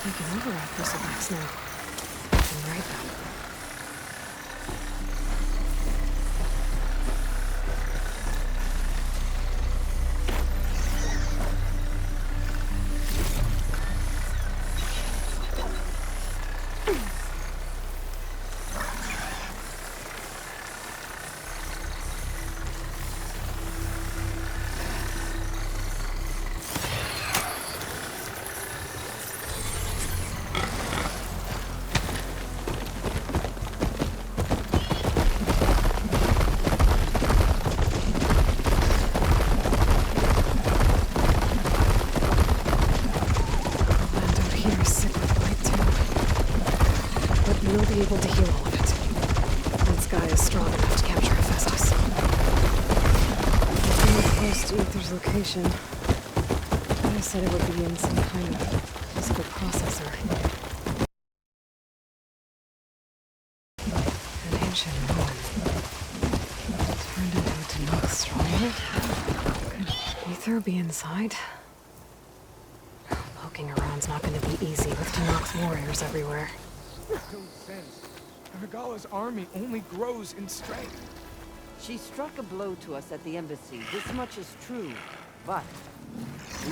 We can override Bristleback's now. I'm right back. Able to heal all of it. That guy is strong enough to capture Hephaestus. We're close to Aether's location. I said it would be in some kind of physical processor. An ancient ruin. Turned into a Tanakh stronghold. Could Aether be inside? Poking around's not going to be easy with Tanakh's warriors everywhere. No sense. Regala's army only grows in strength. She struck a blow to us at the embassy. This much is true. But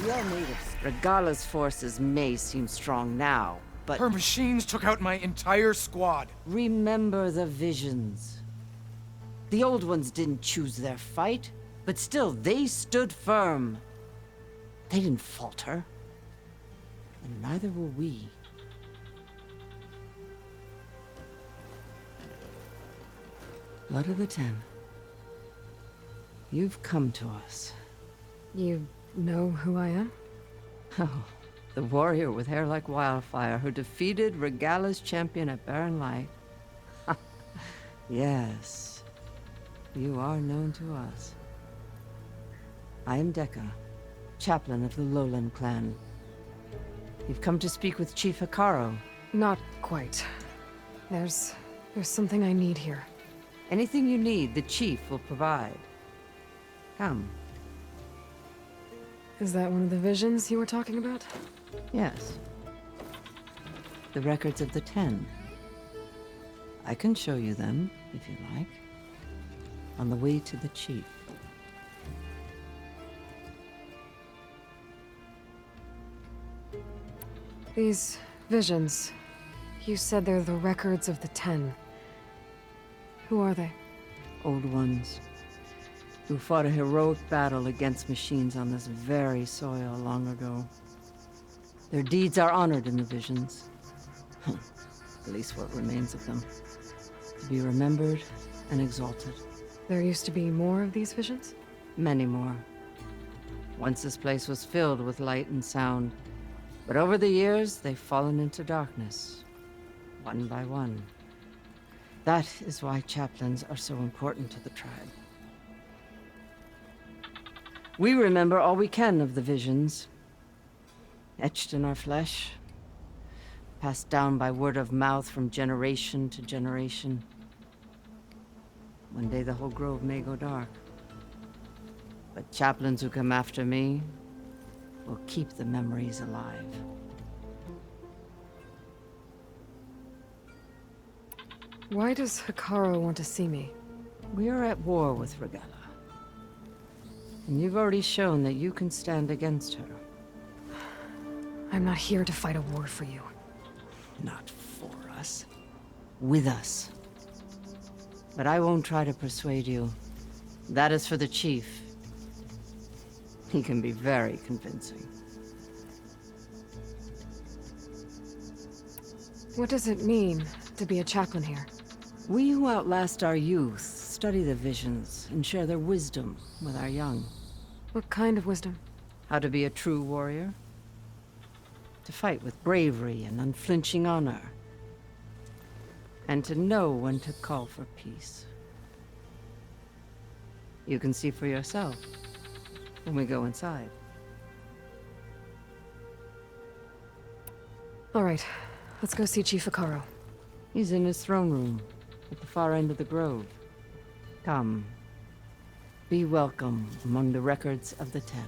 we are natives. Regala's forces may seem strong now, but Her machines took out my entire squad. remember the visions. The old ones didn't choose their fight, but still they stood firm. They didn't falter. And neither will we. Blood of the Ten. You've come to us. You know who I am? Oh, the warrior with hair like wildfire who defeated Regala's champion at Barren Light. Yes, you are known to us. I am Dekka, chaplain of the Lowland clan. You've come to speak with Chief Hikaro. Not quite. There's something I need here. Anything you need, the chief will provide. Come. Is that one of the visions you were talking about? Yes. The records of the Ten. I can show you them, if you like. On the way to the chief. These visions, you said they're the records of the Ten. Who are they? Old ones, who fought a heroic battle against machines on this very soil long ago. Their deeds are honored in the visions. At least what remains of them. To be remembered and exalted. There used to be more of these visions? Many more. Once this place was filled with light and sound. But over the years, they've fallen into darkness. One by one. That is why chaplains are so important to the tribe. We remember all we can of the visions. Etched in our flesh. Passed down by word of mouth from generation to generation. One day the whole grove may go dark. But chaplains who come after me will keep the memories alive. Why does Hikaro want to see me? We are at war with Regala. And you've already shown that you can stand against her. I'm not here to fight a war for you. Not for us. With us. But I won't try to persuade you. That is for the chief. He can be very convincing. What does it mean to be a chaplain here? We who outlast our youth study the visions and share their wisdom with our young. What kind of wisdom? How to be a true warrior. To fight with bravery and unflinching honor. And to know when to call for peace. You can see for yourself when we go inside. All right, let's go see Chief Hikaro. He's in his throne room, at the far end of the grove. Come. Be welcome among the records of the Ten.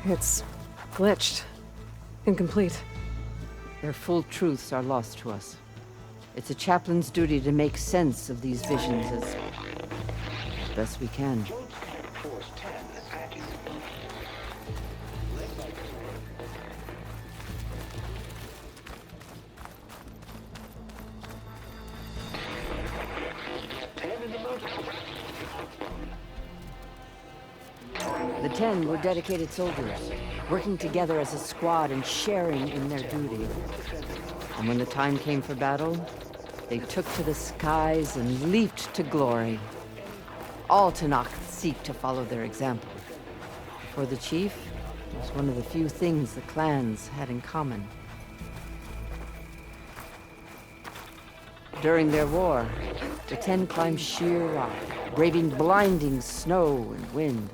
It's glitched. Incomplete. Their full truths are lost to us. It's a chaplain's duty to make sense of these visions as best we can. The 10 were dedicated soldiers, working together as a squad and sharing in their duty. And when the time came for battle, they took to the skies and leaped to glory. All Tanakh seek to follow their example. For the chief, it was one of the few things the clans had in common. During their war, the 10 climbed sheer rock, braving blinding snow and wind.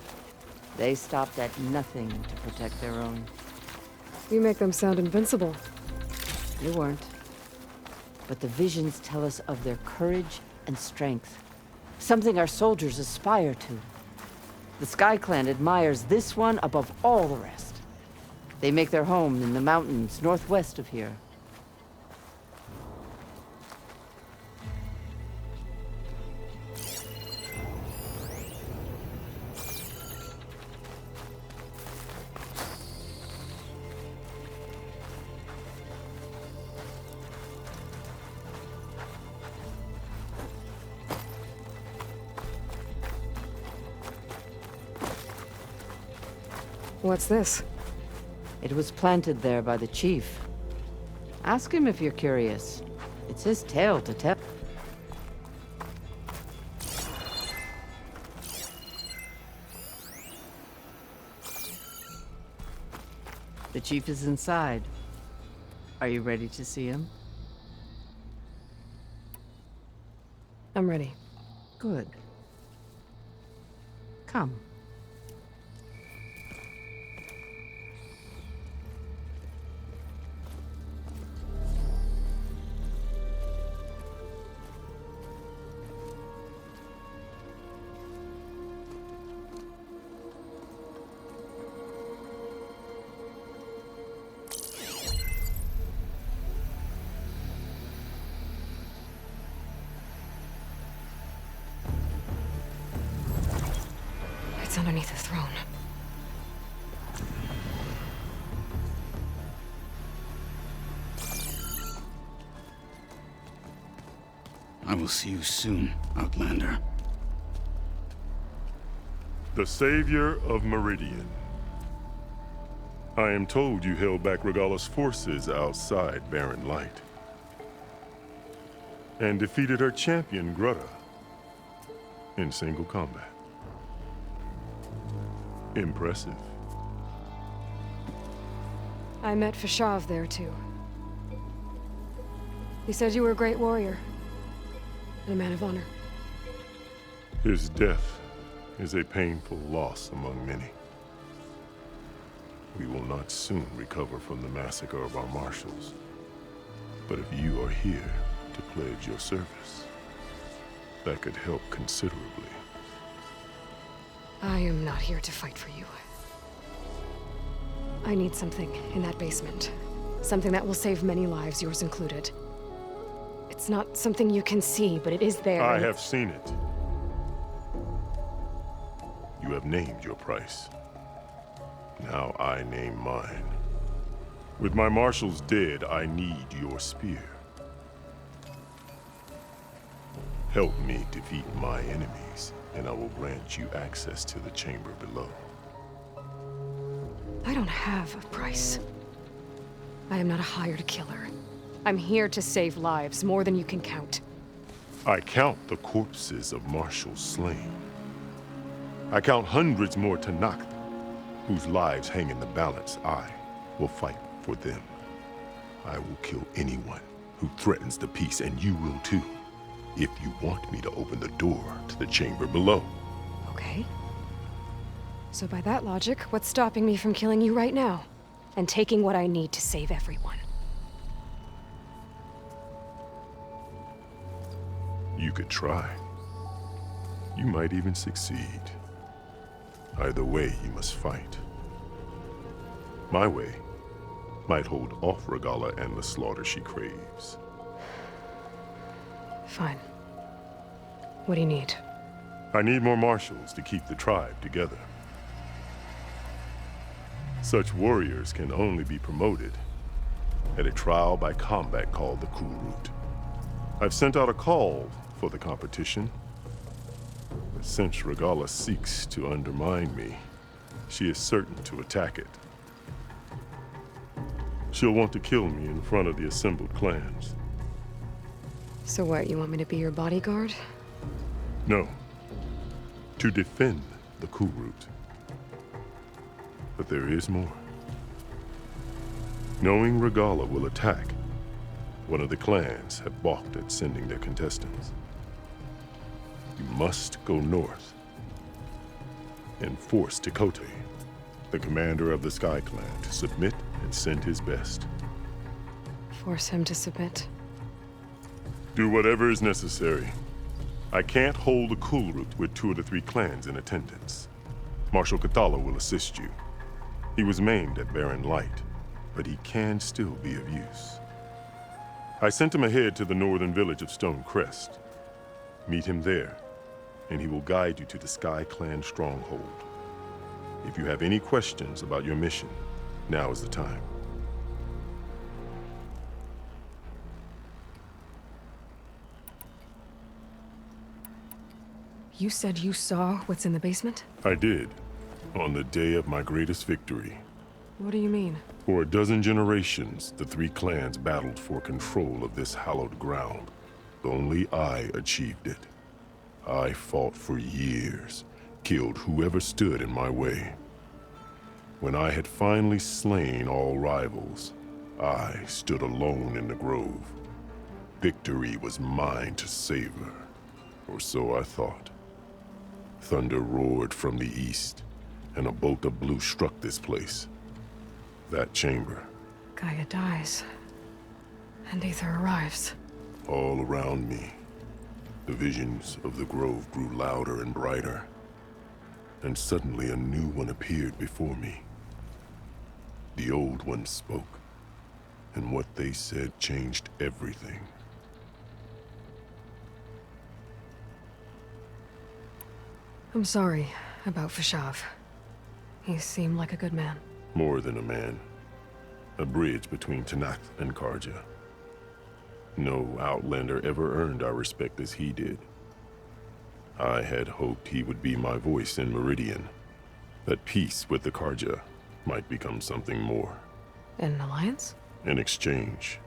They stopped at nothing to protect their own. You make them sound invincible. They weren't. But the visions tell us of their courage and strength. Something our soldiers aspire to. The Sky Clan admires this one above all the rest. They make their home in the mountains northwest of here. What's this? It was planted there by the chief. Ask him if you're curious. It's his tale to tell. The chief is inside. Are you ready to see him? I'm ready. Good. Come. It's underneath the throne. I will see you soon, Outlander. The Savior of Meridian. I am told you held back Regalla's forces outside Barren Light. And defeated her champion, Grutta, in single combat. Impressive. I met Fashav there, too. He said you were a great warrior. And a man of honor. His death is a painful loss among many. We will not soon recover from the massacre of our marshals. But if you are here to pledge your service, that could help considerably. I am not here to fight for you. I need something in that basement. Something that will save many lives, yours included. It's not something you can see, but it is there. I have seen it. You have named your price. Now I name mine. With my marshals dead, I need your spear. Help me defeat my enemies, and I will grant you access to the chamber below. I don't have a price. I am not a hired killer. I'm here to save lives, more than you can count. I count the corpses of marshals slain. I count hundreds more Tanakh, whose lives hang in the balance. I will fight for them. I will kill anyone who threatens the peace, and you will too, if you want me to open the door to the chamber below. Okay. So by that logic, what's stopping me from killing you right now? And taking what I need to save everyone? You could try. You might even succeed. Either way, you must fight. My way might hold off Regala and the slaughter she craves. Fine. What do you need? I need more marshals to keep the tribe together. Such warriors can only be promoted at a trial by combat called the Kulrut. I've sent out a call for the competition, but since Regala seeks to undermine me, she is certain to attack it. She'll want to kill me in front of the assembled clans. So what, you want me to be your bodyguard? No, to defend the Kulrut. But there is more. Knowing Regala will attack, one of the clans have balked at sending their contestants. You must go north and force Tekote, the commander of the Sky Clan, to submit and send his best. Force him to submit. Do whatever is necessary. I can't hold the Kulrut with 2 of the 3 clans in attendance. Marshal Kathala will assist you. He was maimed at Barren Light, but he can still be of use. I sent him ahead to the northern village of Stone Crest. Meet him there, and he will guide you to the Sky Clan stronghold. If you have any questions about your mission, now is the time. You said you saw what's in the basement? I did, on the day of my greatest victory. What do you mean? For a dozen generations, the 3 clans battled for control of this hallowed ground. Only I achieved it. I fought for years, killed whoever stood in my way. When I had finally slain all rivals, I stood alone in the grove. Victory was mine to savor, or so I thought. Thunder roared from the east, and a bolt of blue struck this place. That chamber. Gaia dies. And Aether arrives. All around me, the visions of the grove grew louder and brighter. And suddenly a new one appeared before me. The old one spoke, and what they said changed everything. I'm sorry about Fashav. He seemed like a good man. More than a man. A bridge between Tanakh and Karja. No Outlander ever earned our respect as he did. I had hoped he would be my voice in Meridian. That peace with the Karja might become something more. An alliance? In exchange.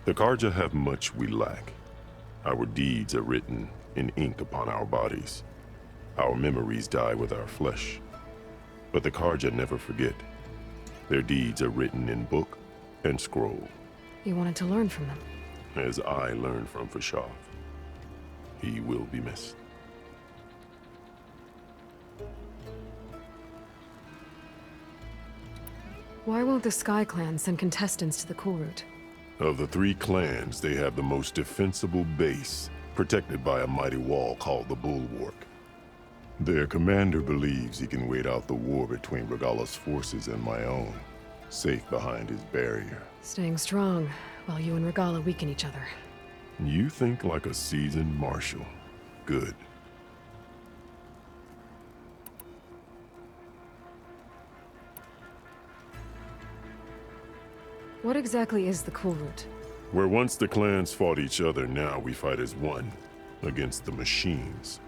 The Karja have much we lack. Our deeds are written in ink upon our bodies. Our memories die with our flesh. But the Karja never forget. Their deeds are written in book and scroll. You wanted to learn from them. As I learned from Fashav. He will be missed. Why won't the Sky Clan send contestants to the Kulrut? Of the 3 clans, they have the most defensible base, protected by a mighty wall called the Bulwark. Their commander believes he can wait out the war between Regala's forces and my own, safe behind his barrier. Staying strong, while you and Regala weaken each other. You think like a seasoned marshal. Good. What exactly is the Kulrut? Where once the clans fought each other, now we fight as one, against the machines.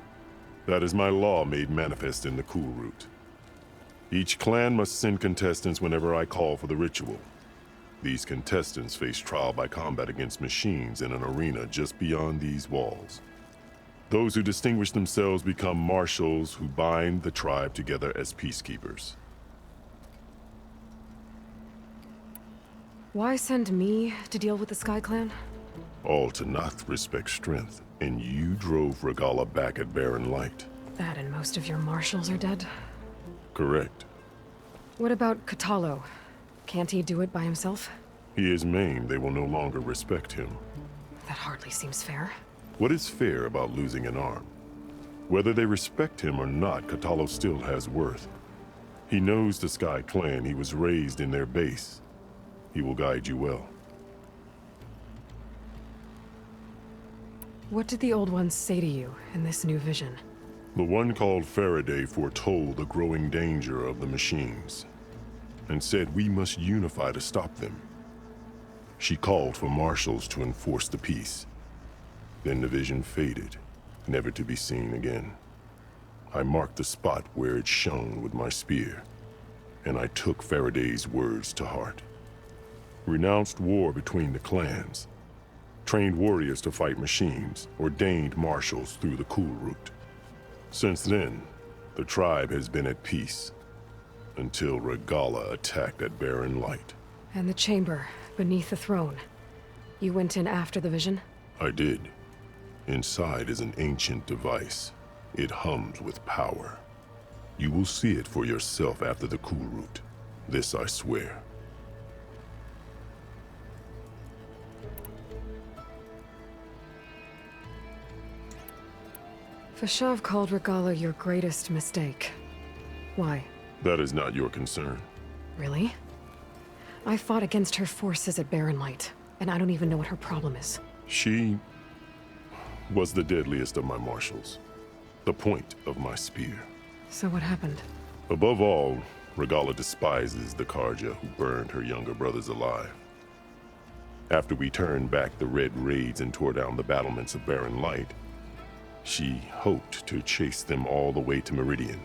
That is my law made manifest in the Kulrut. Each clan must send contestants whenever I call for the ritual. These contestants face trial by combat against machines in an arena just beyond these walls. Those who distinguish themselves become marshals who bind the tribe together as peacekeepers. Why send me to deal with the Sky Clan? All Tanakh respect strength, and you drove Regala back at Barren Light. That and most of your marshals are dead. Correct. What about Katalo? Can't he do it by himself? He is maimed, they will no longer respect him. That hardly seems fair. What is fair about losing an arm? Whether they respect him or not, Catallo still has worth. He knows the Sky Clan. He was raised in their base. He will guide you well. What did the old ones say to you in this new vision? The one called Faraday foretold the growing danger of the machines, and said we must unify to stop them. She called for marshals to enforce the peace. Then the vision faded, never to be seen again. I marked the spot where it shone with my spear, and I took Faraday's words to heart. Renounced war between the clans, trained warriors to fight machines, ordained marshals through the cool route. Since then, the tribe has been at peace, until Regala attacked at Barren Light. And the chamber, beneath the throne. You went in after the vision? I did. Inside is an ancient device. It hums with power. You will see it for yourself after the cool route. This I swear. Fashav called Regala your greatest mistake. Why? That is not your concern. Really? I fought against her forces at Barren Light, and I don't even know what her problem is. She was the deadliest of my marshals. The point of my spear. So what happened? Above all, Regala despises the Karja who burned her younger brothers alive. After we turned back the Red Raids and tore down the battlements of Barren Light, she hoped to chase them all the way to Meridian.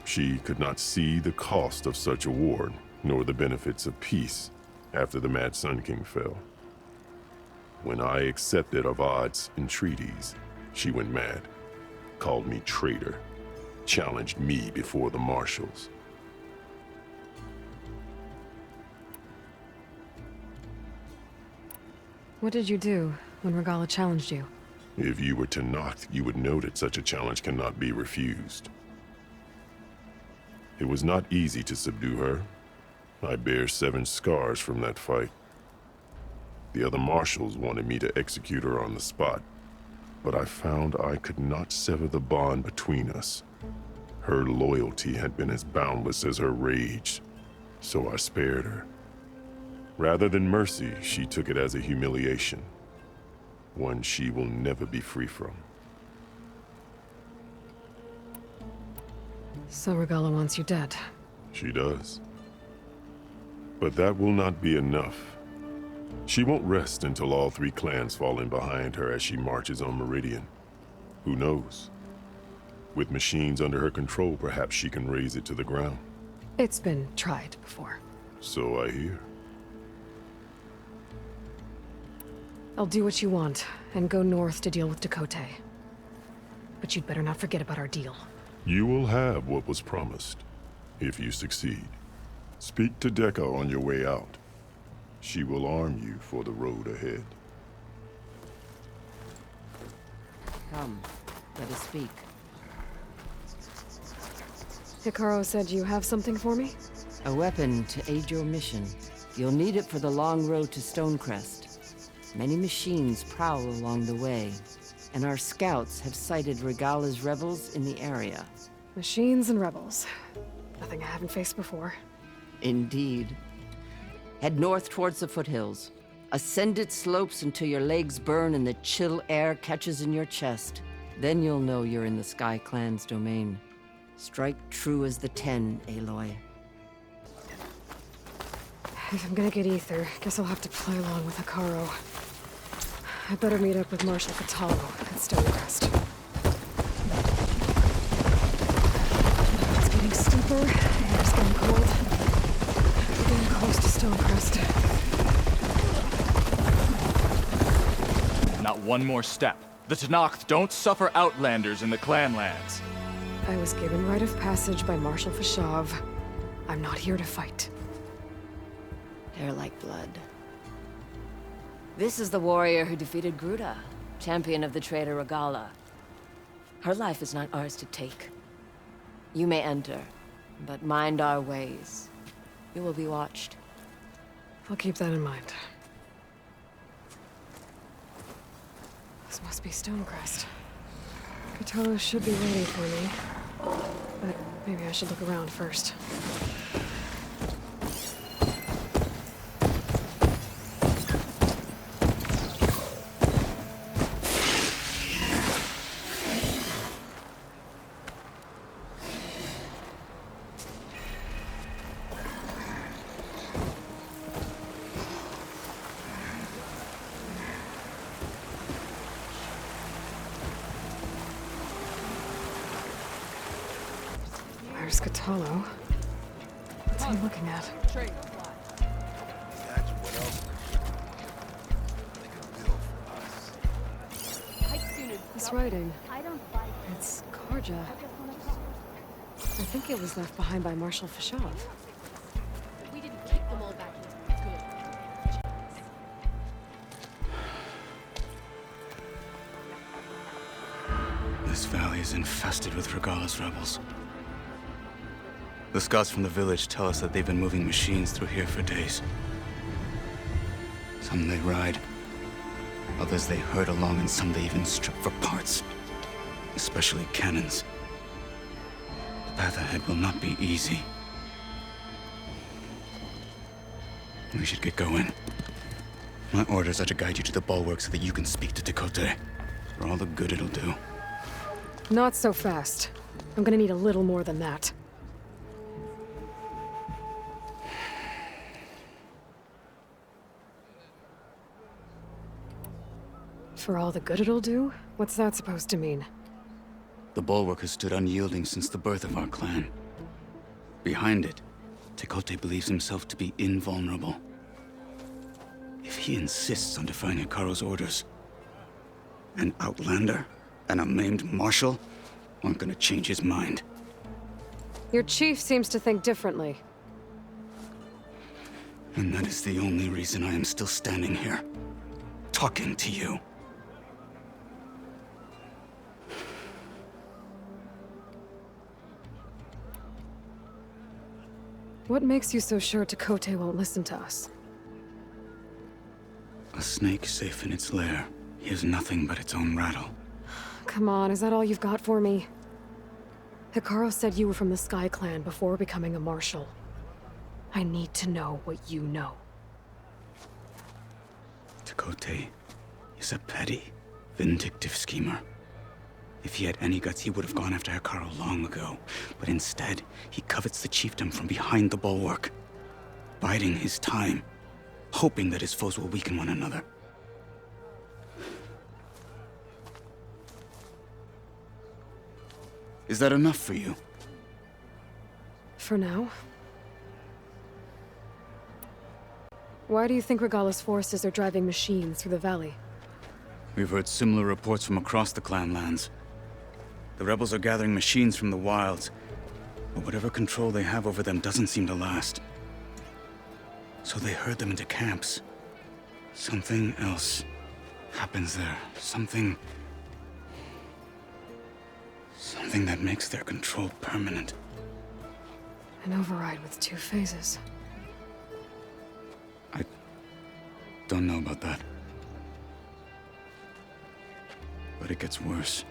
She could not see the cost of such a war, nor the benefits of peace after the Mad Sun King fell. When I accepted Avad's entreaties, she went mad, called me traitor, challenged me before the marshals. What did you do when Regala challenged you? If you were to knock, you would know that such a challenge cannot be refused. It was not easy to subdue her. I bear 7 scars from that fight. The other marshals wanted me to execute her on the spot, but I found I could not sever the bond between us. Her loyalty had been as boundless as her rage, so I spared her. Rather than mercy, she took it as a humiliation, one she will never be free from. So Regala wants you dead. She does. But that will not be enough. She won't rest until all 3 clans fall in behind her as she marches on Meridian. Who knows? With machines under her control, perhaps she can raze it to the ground. It's been tried before. So I hear. I'll do what you want, and go north to deal with Dakota. But you'd better not forget about our deal. You will have what was promised, if you succeed. Speak to Deca on your way out. She will arm you for the road ahead. Come, let us speak. Hikaru said you have something for me? A weapon to aid your mission. You'll need it for the long road to Stonecrest. Many machines prowl along the way, and our scouts have sighted Regala's rebels in the area. Machines and rebels. Nothing I haven't faced before. Indeed. Head north towards the foothills. Ascend its slopes until your legs burn and the chill air catches in your chest. Then you'll know you're in the Sky Clan's domain. Strike true as the 10, Aloy. If I'm gonna get ether, guess I'll have to play along with Hikaru. I better meet up with Marshal Catallo at Stonecrest. It's getting steeper, and it's getting cold. We're getting close to Stonecrest. Not one more step. The Tenakth don't suffer outlanders in the clanlands. I was given rite of passage by Marshal Fashav. I'm not here to fight. They're like blood. This is the warrior who defeated Gruda, champion of the traitor Regala. Her life is not ours to take. You may enter, but mind our ways. You will be watched. I'll keep that in mind. This must be Stonecrest. Cthulhu should be waiting for me. But maybe I should look around first. There's Cthulhu. What's he looking at? Imagine what else they could build for us. This writing. I don't fight. It's Karja. I just want to talk. I think it was left behind by Marshal Fashov. We didn't kick them all back into good. This valley is infested with Regala's rebels. The scouts from the village tell us that they've been moving machines through here for days. Some they ride, others they herd along, and some they even strip for parts. Especially cannons. The path ahead will not be easy. We should get going. My orders are to guide you to the bulwark so that you can speak to Tekote. For all the good it'll do. Not so fast. I'm gonna need a little more than that. For all the good it'll do? What's that supposed to mean? The bulwark has stood unyielding since the birth of our clan. Behind it, Tekote believes himself to be invulnerable. If he insists on defying Hikaru's orders, an outlander and a maimed marshal aren't gonna change his mind. Your chief seems to think differently. And that is the only reason I am still standing here, talking to you. What makes you so sure Tekote won't listen to us? A snake safe in its lair hears nothing but its own rattle. Come on, is that all you've got for me? Hikaru said you were from the Sky Clan before becoming a marshal. I need to know what you know. Tekote is a petty, vindictive schemer. If he had any guts, he would have gone after Hikaru long ago. But instead, he covets the chiefdom from behind the bulwark, biding his time, hoping that his foes will weaken one another. Is that enough for you? For now. Why do you think Regala's forces are driving machines through the valley? We've heard similar reports from across the clan lands. The rebels are gathering machines from the wilds, but whatever control they have over them doesn't seem to last. So they herd them into camps. Something else happens there. Something that makes their control permanent. An override with 2 phases. I don't know about that. But it gets worse.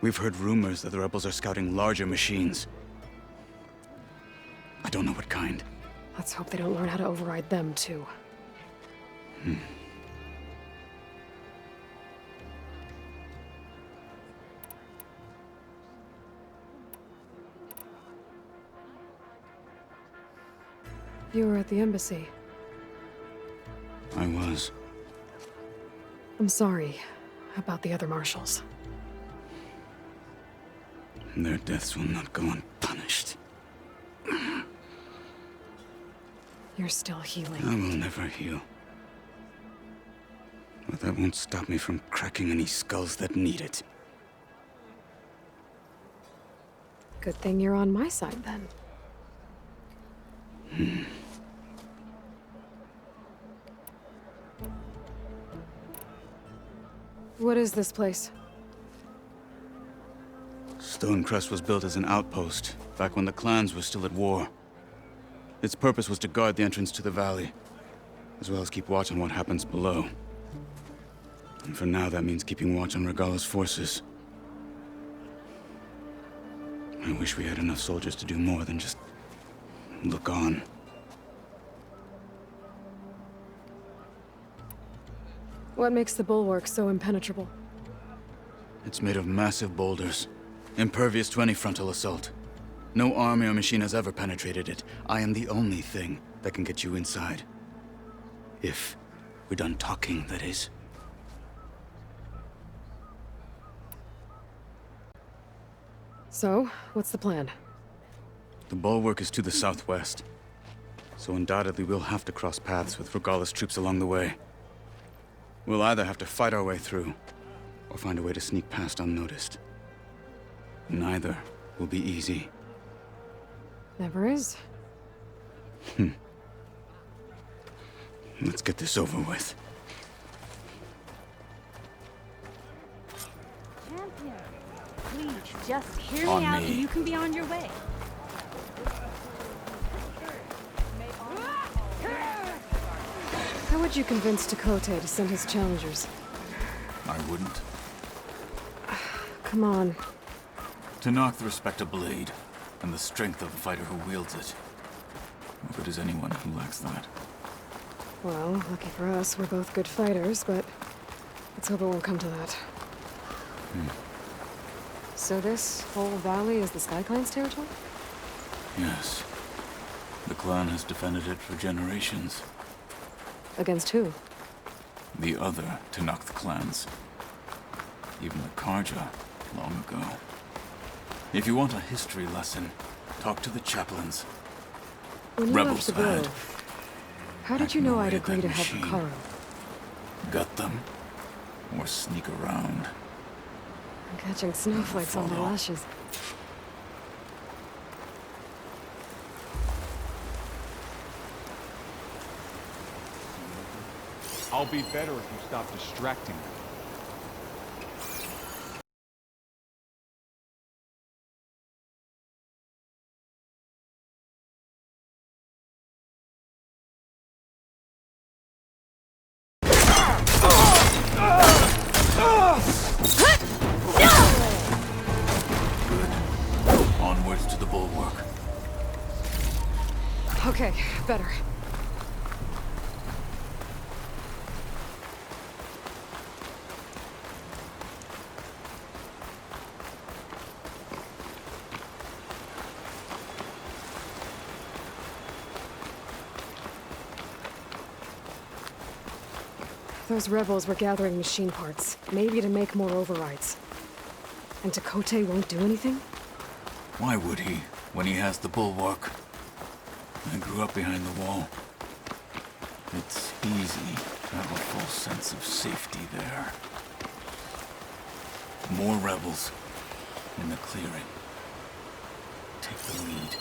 We've heard rumors that the rebels are scouting larger machines. I don't know what kind. Let's hope they don't learn how to override them, too. You were at the embassy. I was. I'm sorry about the other marshals. Their deaths will not go unpunished. You're still healing. I will never heal. But that won't stop me from cracking any skulls that need it. Good thing you're on my side, then. What is this place? Stonecrest was built as an outpost, back when the clans were still at war. Its purpose was to guard the entrance to the valley, as well as keep watch on what happens below. And for now, that means keeping watch on Regala's forces. I wish we had enough soldiers to do more than just look on. What makes the bulwark so impenetrable? It's made of massive boulders, impervious to any frontal assault. No army or machine has ever penetrated it. I am the only thing that can get you inside. If we're done talking, that is. So, what's the plan? The bulwark is to the southwest, so undoubtedly we'll have to cross paths with Regalla's troops along the way. We'll either have to fight our way through, or find a way to sneak past unnoticed. Neither will be easy. Never is. Let's get this over with. Champion, please just hear On me out me. and you can be on your way. How would you convince Tekote to send his challengers? I wouldn't. Come on. To knock the respect of blade, and the strength of the fighter who wields it. What good is anyone who lacks that? Well, lucky for us, we're both good fighters, but let's hope it won't come to that. So this whole valley is the Sky Clan's territory? Yes. The clan has defended it for generations. Against who? The other Tanakh clans. Even the Karja, long ago. If you want a history lesson, talk to the chaplains. When you Rebels left the had. Grove, how did you Hacking know away I'd at agree that to help machine. Hikaru? Gut them, or sneak around. I'm catching snowflakes on my Follow. lashes. I'll be better if you stop distracting me. Onwards to the bulwark. Okay, better. Those rebels were gathering machine parts, maybe to make more overrides. And Tekote won't do anything? Why would he, when he has the bulwark? I grew up behind the wall. It's easy to have a false sense of safety there. More rebels in the clearing. Take the lead.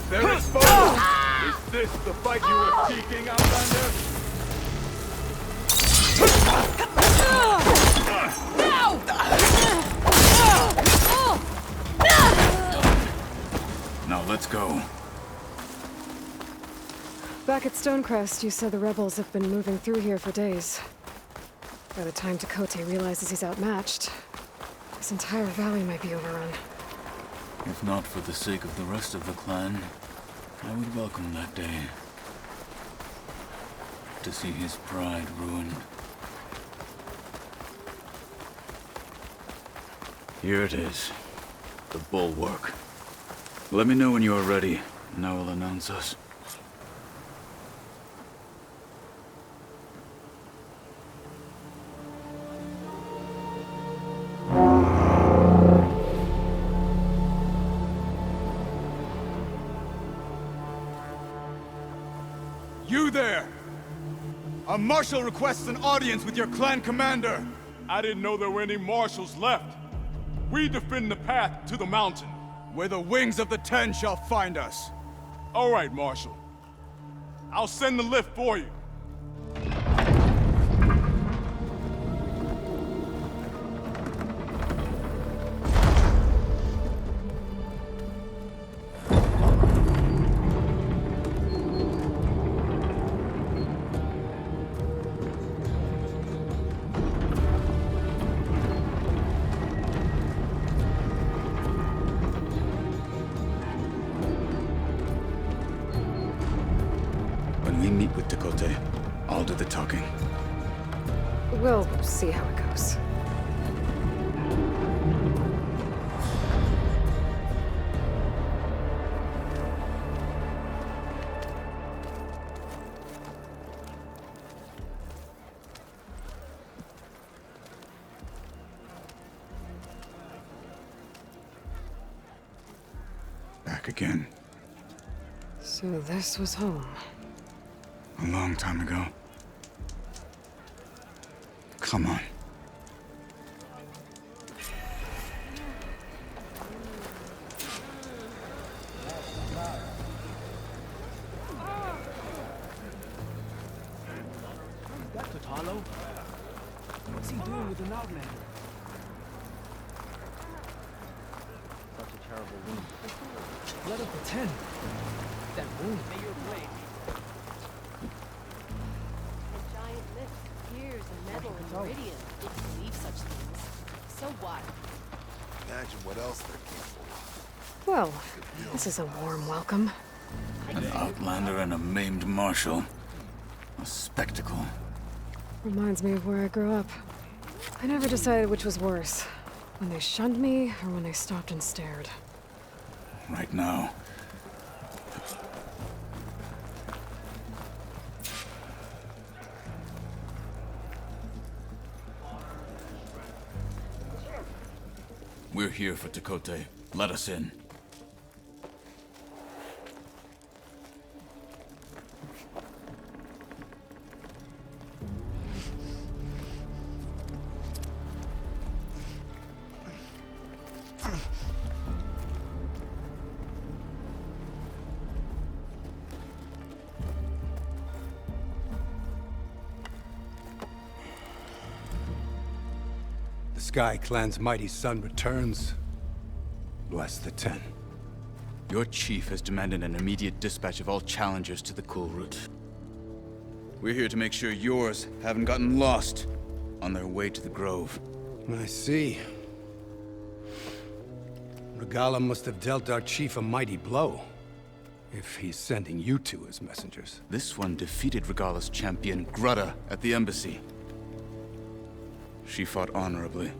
They're exposed! Is this the fight you were seeking, Outlander? Now let's go. Back at Stonecrest, you said the rebels have been moving through here for days. By the time Tekote realizes he's outmatched, this entire valley might be overrun. If not for the sake of the rest of the clan, I would welcome that day. To see his pride ruined. Here it is. The bulwark. Let me know when you are ready, and I will announce us. You there! A marshal requests an audience with your clan commander! I didn't know there were any marshals left. We defend the path to the mountain. where the wings of the Ten shall find us. All right, Marshal. I'll send the lift for you. When we meet with Dakota, I'll do the talking. We'll see how it goes. Back again. So this was home. A long time ago. Come on. That Totalo? What's he doing with an outlander? Such a terrible wound. Blood of the Ten. That wound. May your blade. A giant lift, gears, and metal and meridian. Didn't believe such things. So what? Imagine what else they're capable of. Well, this is a warm welcome. An outlander and a maimed marshal. A spectacle. Reminds me of where I grew up. I never decided which was worse. When they shunned me, or when they stopped and stared. Right now. We're here for Dakota. Let us in. The Sky Clan's mighty son returns. Bless the Ten. Your chief has demanded an immediate dispatch of all challengers to the Cool Route. We're here to make sure yours haven't gotten lost on their way to the Grove. I see. Regala must have dealt our chief a mighty blow, if he's sending you two as messengers. This one defeated Regala's champion, Grutta, at the embassy. She fought honorably.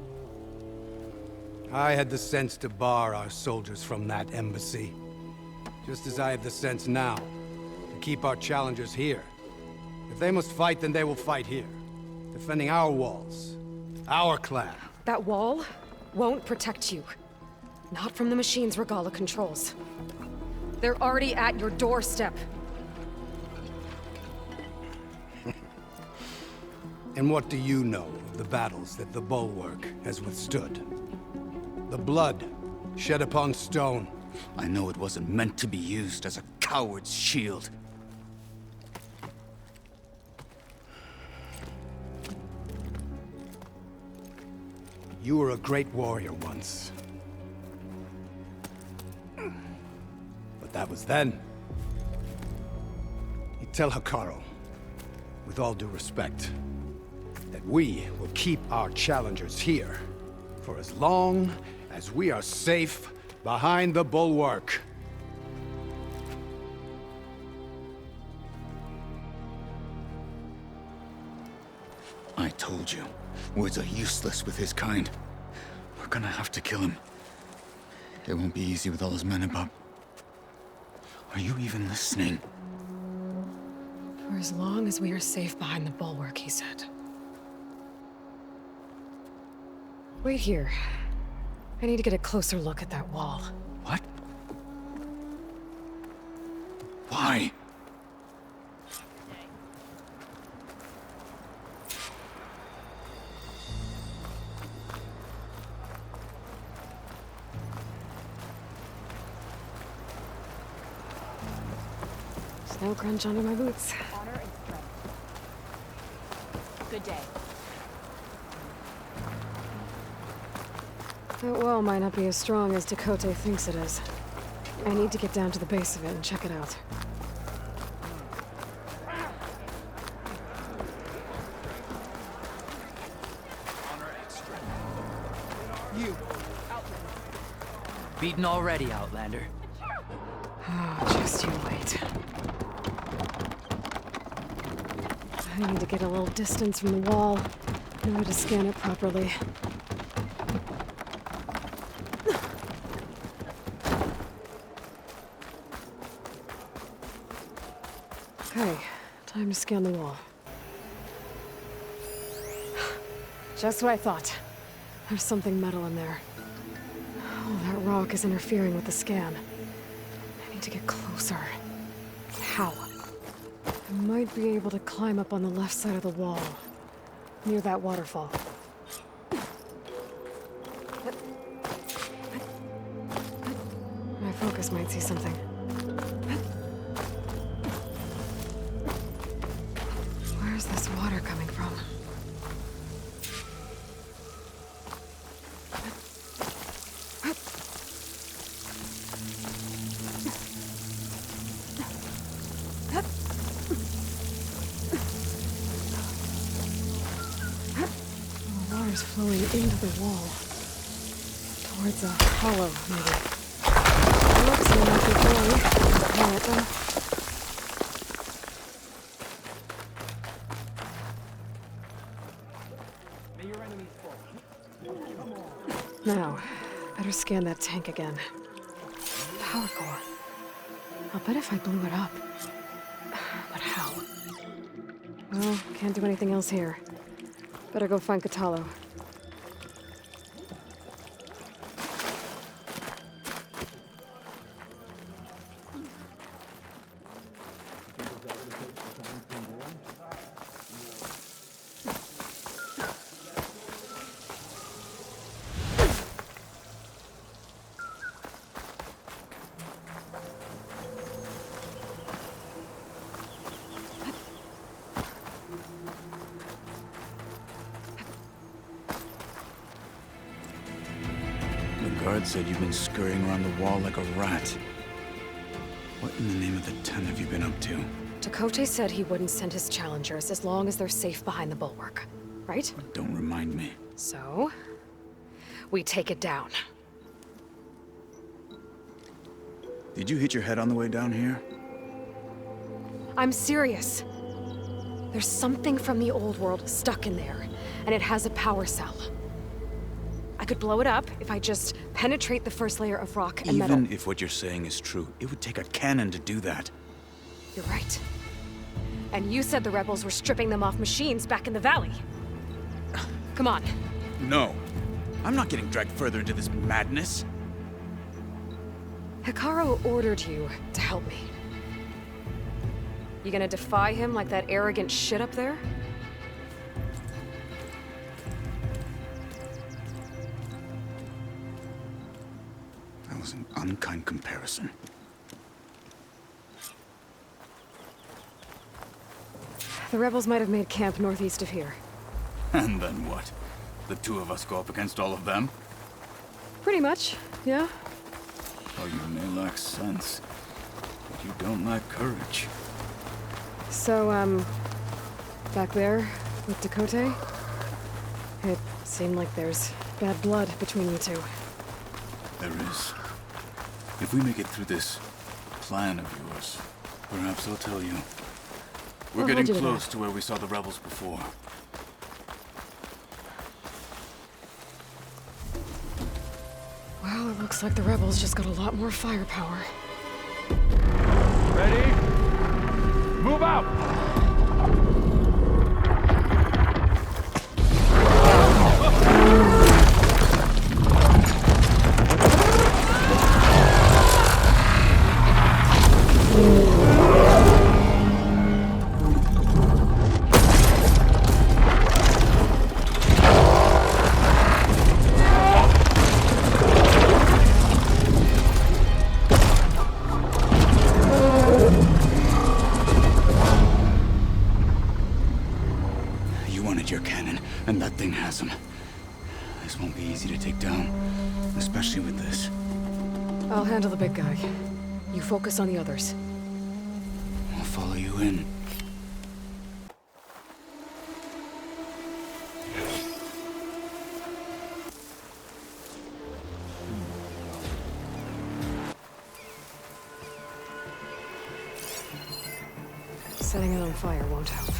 I had the sense to bar our soldiers from that embassy. Just as I have the sense now, to keep our challengers here. If they must fight, then they will fight here. Defending our walls. Our clan. That wall won't protect you. Not from the machines Regala controls. They're already at your doorstep. And what do you know of the battles that the Bulwark has withstood? The blood shed upon stone. I know it wasn't meant to be used as a coward's shield. You were a great warrior once. But that was then. You tell Hikaru, with all due respect, that we will keep our challengers here for as long as we are safe behind the Bulwark. I told you, words are useless with his kind. We're gonna have to kill him. It won't be easy with all his men about. Are you even listening? For as long as we are safe behind the bulwark, he said. Wait here. I need to get a closer look at that wall. What? Why? Snow crunch under my boots. Honor and strength. Good day. That wall might not be as strong as Dakota thinks it is. I need to get down to the base of it and check it out. You! Beaten already, Outlander. Oh, just you wait. I need to get a little distance from the wall in order to scan it properly. Okay, time to scan the wall. Just what I thought. There's something metal in there. Oh, that rock is interfering with the scan. I need to get closer. How? I might be able to climb up on the left side of the wall, near that waterfall. My focus might see something. Where's this water coming from? Water's flowing into the wall. Towards a hollow, maybe. Looks like it's flowing. Alright then. Now, better scan that tank again. Power core. I'll bet if I blew it up. But how? Well, can't do anything else here. Better go find Katalo. The guard said you've been scurrying around the wall like a rat. What in the name of the 10 have you been up to? Dakota said he wouldn't send his challengers as long as they're safe behind the bulwark. Right? Don't remind me. So, we take it down. Did you hit your head on the way down here? I'm serious. There's something from the old world stuck in there, and it has a power cell. I could blow it up if I just penetrate the first layer of rock and metal. Even if what you're saying is true, it would take a cannon to do that. You're right. And you said the rebels were stripping them off machines back in the valley. Come on. No. I'm not getting dragged further into this madness. Hikaru ordered you to help me. You gonna defy him like that arrogant shit up there? That was an unkind comparison. The rebels might have made camp northeast of here. And then what? The two of us go up against all of them? Pretty much, yeah. Oh, you may lack sense, but you don't lack courage. So, back there with Dakota, it seemed like there's bad blood between you two. There is. If we make it through this plan of yours, perhaps I'll tell you. We're I'll getting hold you to close that. to where we saw the rebels before. Well, it looks like the rebels just got a lot more firepower. Ready? Move out! And that thing has him. This won't be easy to take down, especially with this. I'll handle the big guy. You focus on the others. I'll follow you in. Setting it on fire won't help.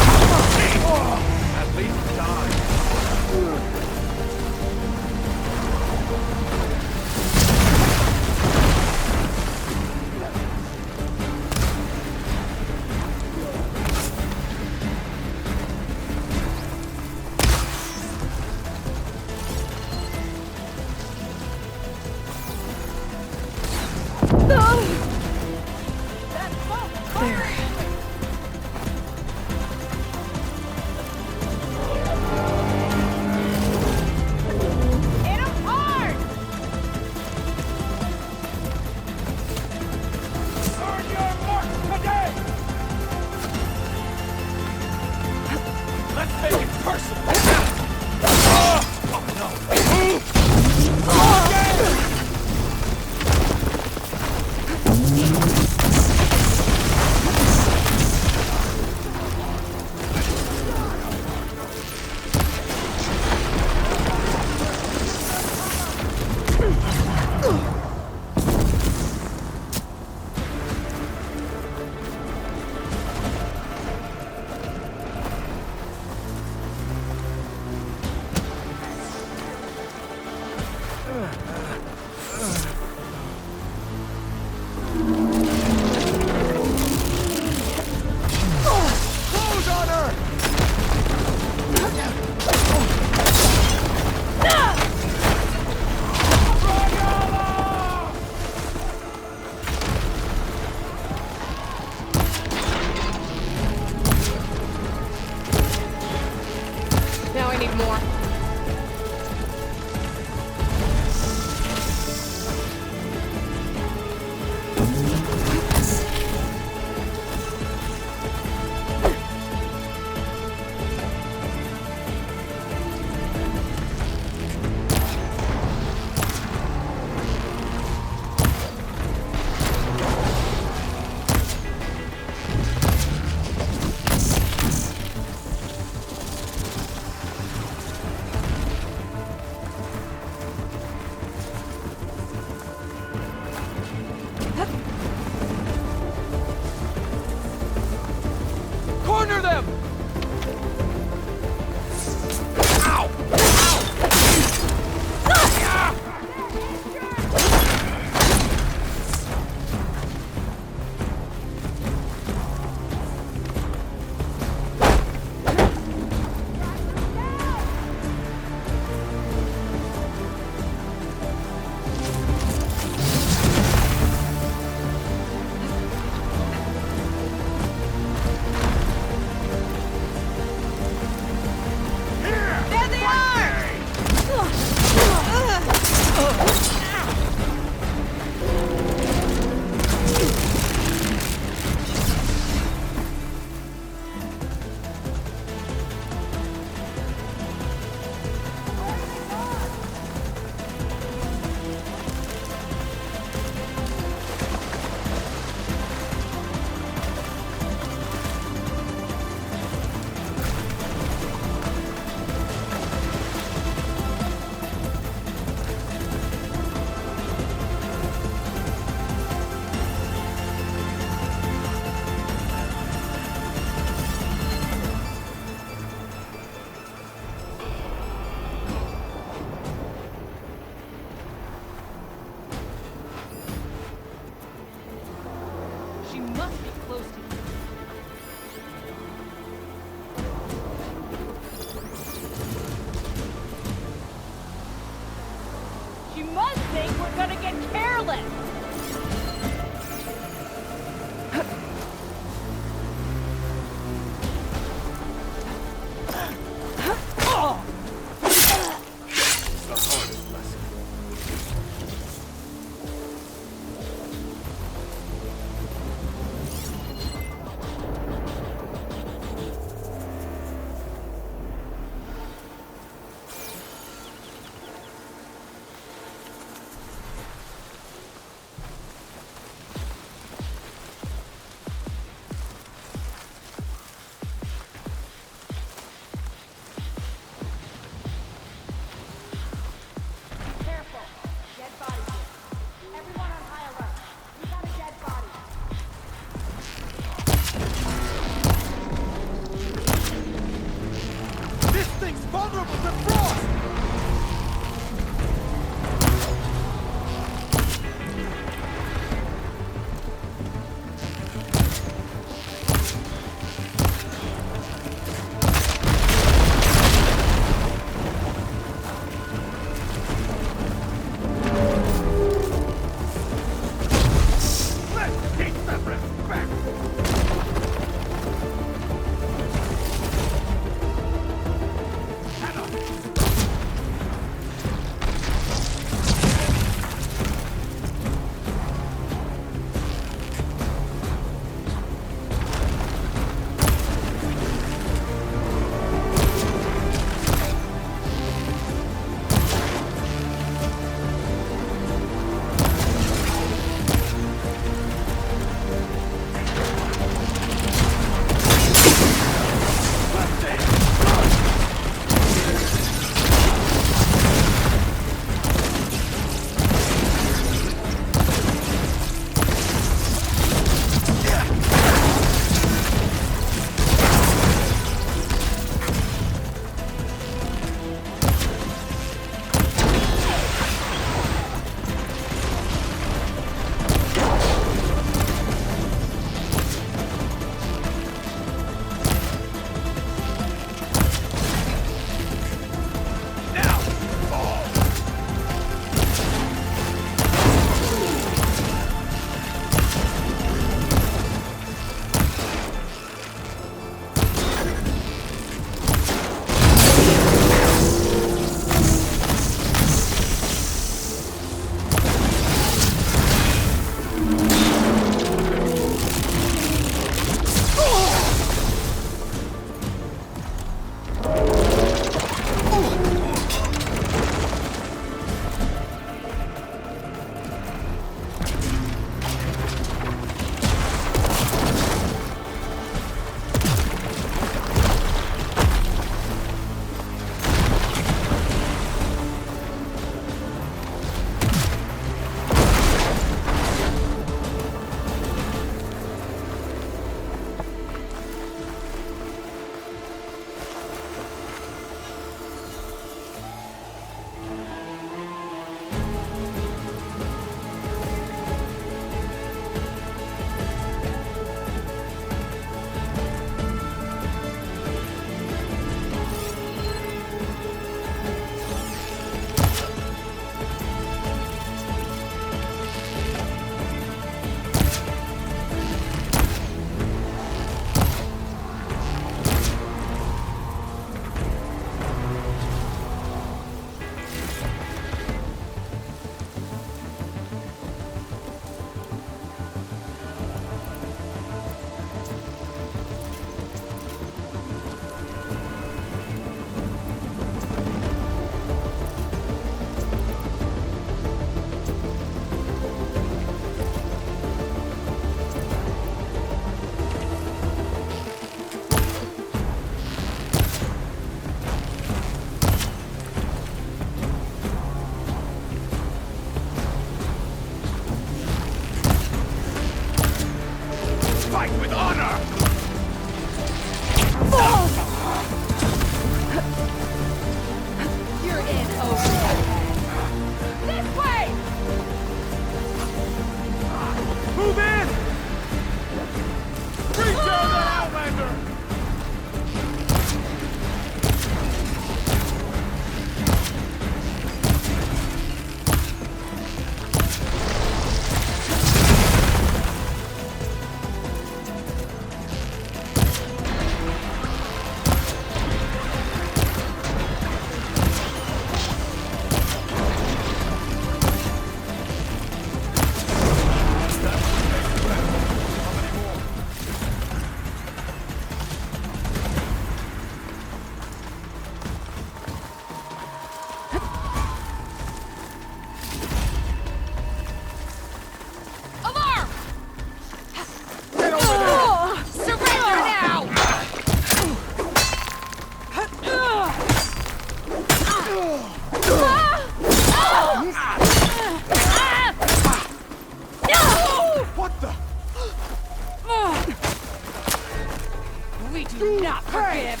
We do not forgive!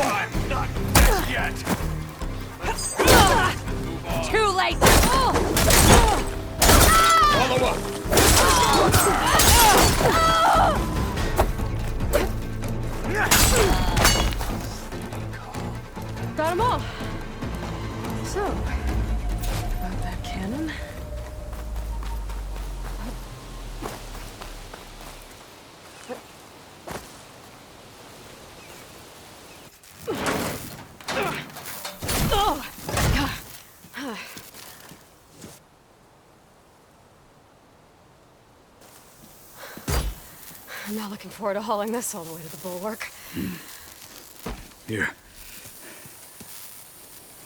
I'm not dead yet! Too late! Follow up! Got them all. So, about that cannon. I'm not looking forward to hauling this all the way to the bulwark. Here.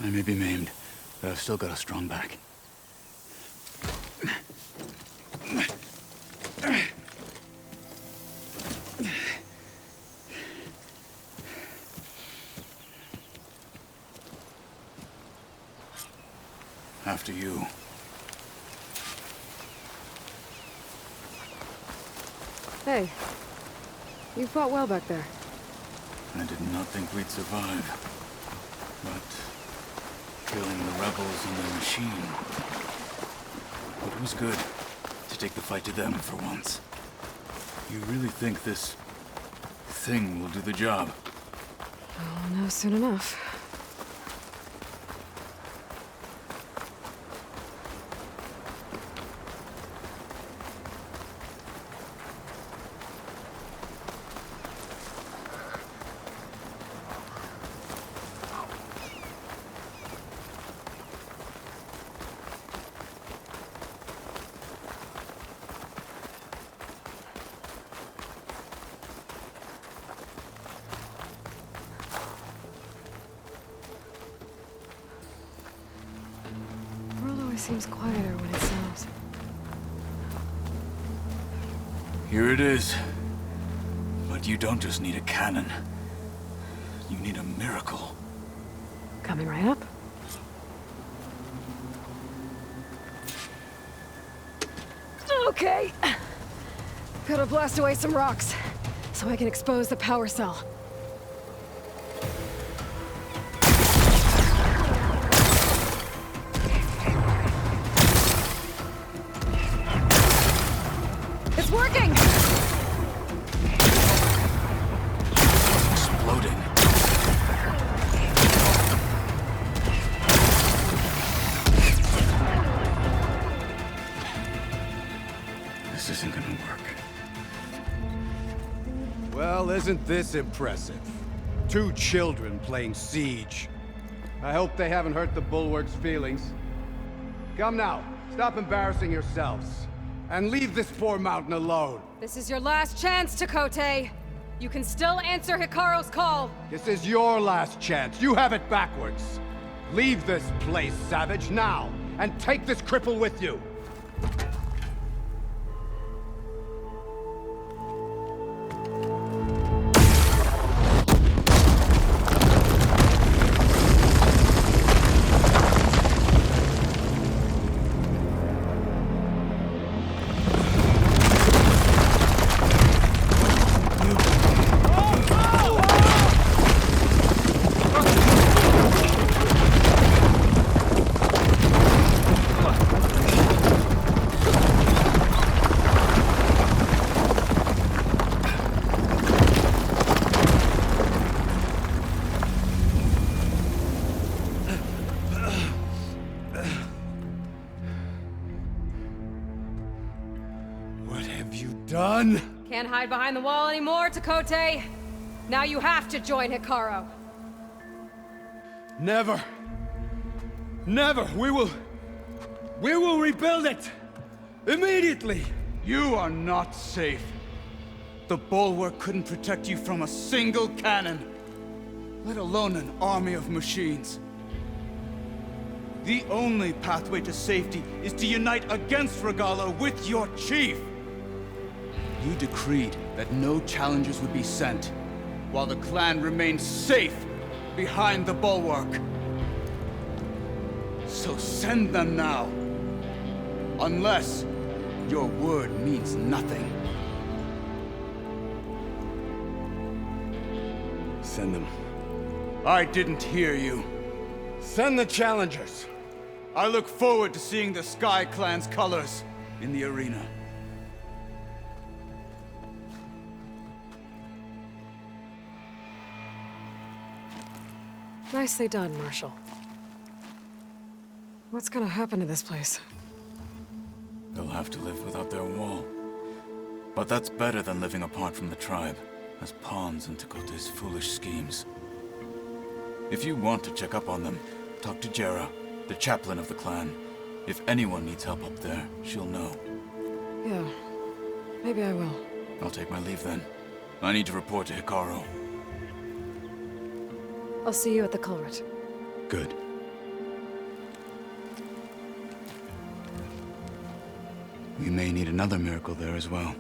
I may be maimed, but I've still got a strong back. After you. Hey, you fought well back there. I did not think we'd survive. But killing the rebels and the machine. It was good to take the fight to them for once. You really think this thing will do the job? I'll know soon enough. Seems quieter when it snows. Here it is. But you don't just need a cannon. You need a miracle. Coming right up. Okay. Gotta blast away some rocks, so I can expose the power cell. It's working! Exploding. This isn't gonna work. Well, isn't this impressive? 2 children playing siege. I hope they haven't hurt the Bulwark's feelings. Come now, stop embarrassing yourselves. And leave this poor mountain alone. This is your last chance, Chakotay. You can still answer Hikaru's call. This is your last chance. You have it backwards. Leave this place, Savage, now, and take this cripple with you. Done? Can't hide behind the wall anymore, Chakotay. Now you have to join Hikaru. Never. Never. We will rebuild it. Immediately. You are not safe. The Bulwark couldn't protect you from a single cannon, let alone an army of machines. The only pathway to safety is to unite against Regala with your chief. You decreed that no challengers would be sent, while the clan remained safe behind the Bulwark. So send them now. Unless your word means nothing. Send them. I didn't hear you. Send the challengers! I look forward to seeing the Sky Clan's colors in the arena. Nicely done, Marshal. What's gonna happen to this place? They'll have to live without their wall. But that's better than living apart from the tribe, as pawns in Tekote's foolish schemes. If you want to check up on them, talk to Jera, the chaplain of the clan. If anyone needs help up there, she'll know. Yeah, maybe I will. I'll take my leave then. I need to report to Hikaru. I'll see you at the culvert. Good. We may need another miracle there as well.